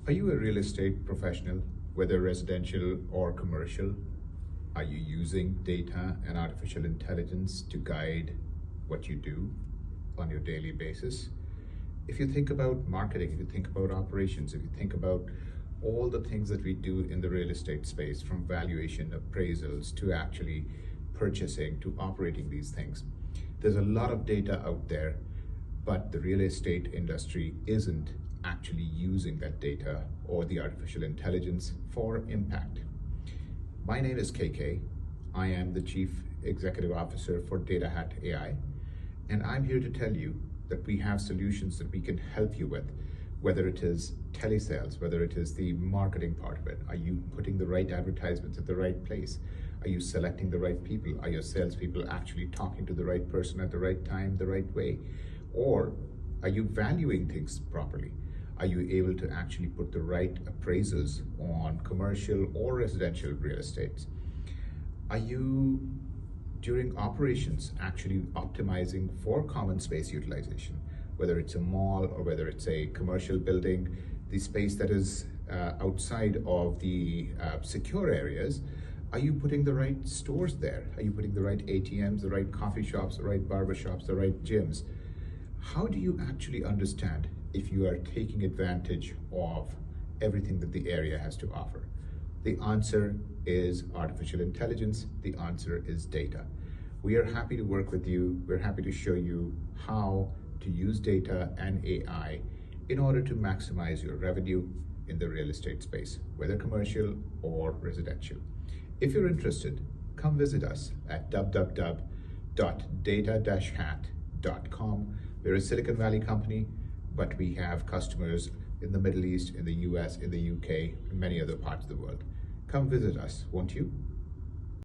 Are you a real estate professional, whether residential or commercial? Are you using data and artificial intelligence to guide what you do on your daily basis? If you think about marketing, if you think about operations, if you think about all the things that we do in the real estate space, from valuation, appraisals, to actually purchasing, to operating these things, there's a lot of data out there, but the real estate industry isn't actually using that data or the artificial intelligence for impact. My name is KK. I am the Chief Executive Officer for DataHat AI, and I'm here to tell you that we have solutions that we can help you with, whether it is telesales, whether it is the marketing part of it. Are you putting the right advertisements at the right place? Are you selecting the right people? Are your salespeople actually talking to the right person at the right time, the right way? Or are you valuing things properly? Are you able to actually put the right appraisals on commercial or residential real estate? Are you, during operations, actually optimizing for common space utilization? Whether it's a mall or whether it's a commercial building, the space that is outside of the secure areas, are you putting the right stores there? Are you putting the right ATMs, the right coffee shops, the right barber shops, the right gyms? How do you actually understand if you are taking advantage of everything that the area has to offer? The answer is artificial intelligence. The answer is data. We are happy to work with you. We're happy to show you how to use data and AI in order to maximize your revenue in the real estate space, whether commercial or residential. If you're interested, come visit us at www.data-hat.com. We're a Silicon Valley company, but we have customers in the Middle East, in the US, in the UK, and many other parts of the world. Come visit us, won't you?